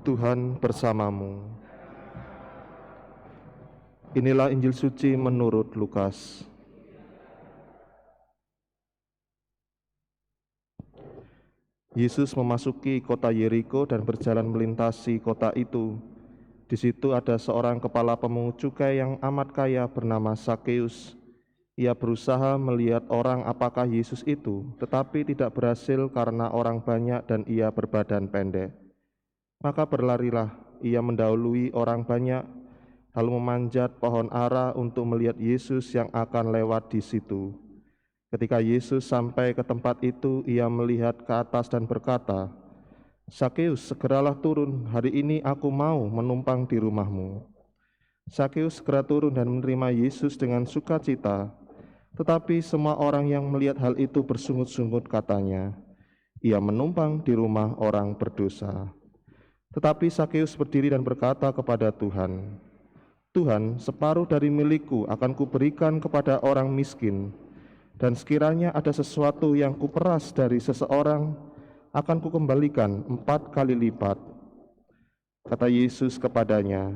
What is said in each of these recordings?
Tuhan bersamamu. Inilah Injil suci menurut Lukas. Yesus memasuki kota Yeriko dan berjalan melintasi kota itu. Di situ ada seorang kepala pemungut cukai yang amat kaya bernama Sakeus. Ia berusaha melihat orang apakah Yesus itu, tetapi tidak berhasil karena orang banyak dan ia berbadan pendek. Maka berlarilah ia mendahului orang banyak, lalu memanjat pohon ara untuk melihat Yesus yang akan lewat di situ. Ketika Yesus sampai ke tempat itu, ia melihat ke atas dan berkata, "Sakeus, segeralah turun, hari ini aku mau menumpang di rumahmu." Sakeus segera turun dan menerima Yesus dengan sukacita. Tetapi semua orang yang melihat hal itu bersungut-sungut katanya, "Ia menumpang di rumah orang berdosa." Tetapi Sakeus berdiri dan berkata kepada Tuhan, "Tuhan, separuh dari milikku akan kuberikan kepada orang miskin, dan sekiranya ada sesuatu yang kuperas dari seseorang, akan kukembalikan 4 kali lipat." Kata Yesus kepadanya,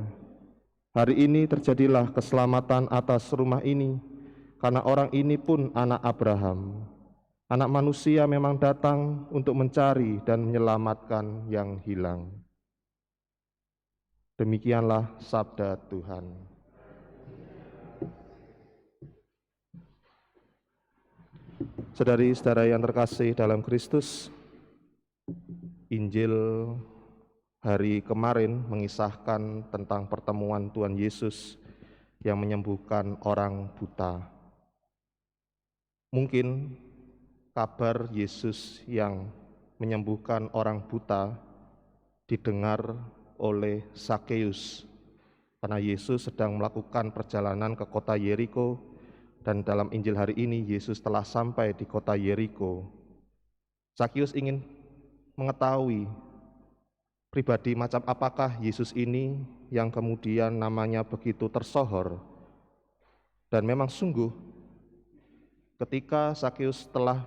"Hari ini terjadilah keselamatan atas rumah ini, karena orang ini pun anak Abraham. Anak manusia memang datang untuk mencari dan menyelamatkan yang hilang." Demikianlah sabda Tuhan. Saudari-saudara yang terkasih dalam Kristus, Injil hari kemarin mengisahkan tentang pertemuan Tuhan Yesus yang menyembuhkan orang buta. Mungkin kabar Yesus yang menyembuhkan orang buta didengar oleh Sakeus, karena Yesus sedang melakukan perjalanan ke kota Yeriko, dan dalam Injil hari ini Yesus telah sampai di kota Yeriko. Sakeus ingin mengetahui pribadi macam apakah Yesus ini yang kemudian namanya begitu tersohor. Dan memang sungguh ketika Sakeus telah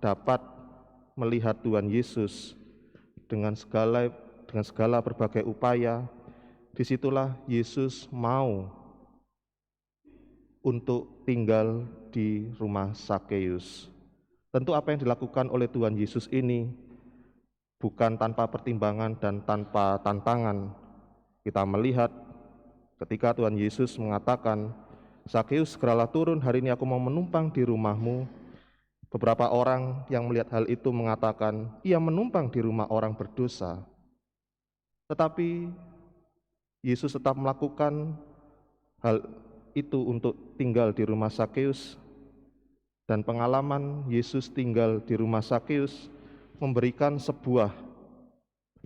dapat melihat Tuhan Yesus dengan segala berbagai upaya, disitulah Yesus mau untuk tinggal di rumah Sakeus. Tentu apa yang dilakukan oleh Tuhan Yesus ini bukan tanpa pertimbangan dan tanpa tantangan. Kita melihat ketika Tuhan Yesus mengatakan, "Sakeus, segeralah turun, hari ini aku mau menumpang di rumahmu." Beberapa orang yang melihat hal itu mengatakan, "Ia menumpang di rumah orang berdosa." Tetapi Yesus tetap melakukan hal itu untuk tinggal di rumah Sakeus, dan pengalaman Yesus tinggal di rumah Sakeus memberikan sebuah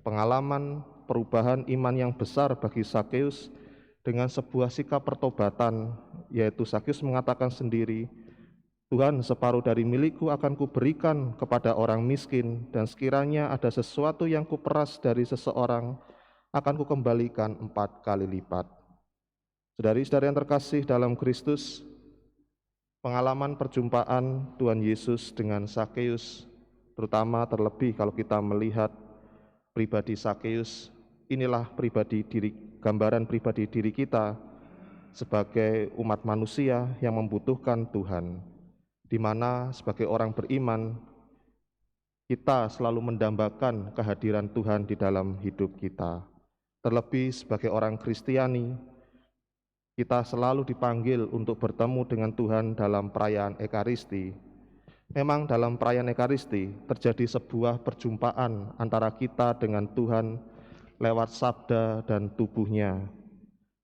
pengalaman perubahan iman yang besar bagi Sakeus dengan sebuah sikap pertobatan, yaitu Sakeus mengatakan sendiri, "Tuhan, separuh dari milikku akan kuberikan kepada orang miskin, dan sekiranya ada sesuatu yang kuperas dari seseorang, akan kukembalikan 4 kali lipat." Saudari-saudari yang terkasih dalam Kristus, pengalaman perjumpaan Tuhan Yesus dengan Sakeus, terutama terlebih kalau kita melihat pribadi Sakeus, inilah gambaran pribadi diri kita sebagai umat manusia yang membutuhkan Tuhan, di mana sebagai orang beriman kita selalu mendambakan kehadiran Tuhan di dalam hidup kita. Terlebih sebagai orang Kristiani, kita selalu dipanggil untuk bertemu dengan Tuhan dalam perayaan Ekaristi. Memang dalam perayaan Ekaristi terjadi sebuah perjumpaan antara kita dengan Tuhan lewat sabda dan tubuhnya.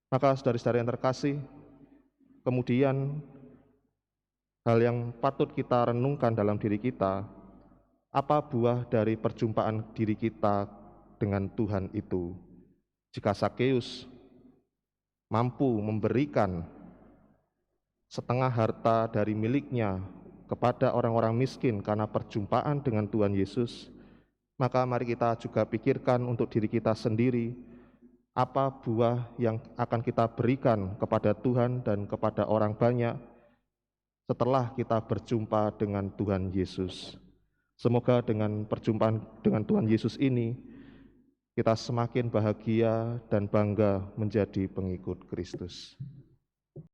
Maka saudari-saudari yang terkasih, kemudian hal yang patut kita renungkan dalam diri kita, apa buah dari perjumpaan diri kita dengan Tuhan itu? Jika Sakeus mampu memberikan setengah harta dari miliknya kepada orang-orang miskin karena perjumpaan dengan Tuhan Yesus, maka mari kita juga pikirkan untuk diri kita sendiri, apa buah yang akan kita berikan kepada Tuhan dan kepada orang banyak setelah kita berjumpa dengan Tuhan Yesus. Semoga dengan perjumpaan dengan Tuhan Yesus ini, kita semakin bahagia dan bangga menjadi pengikut Kristus.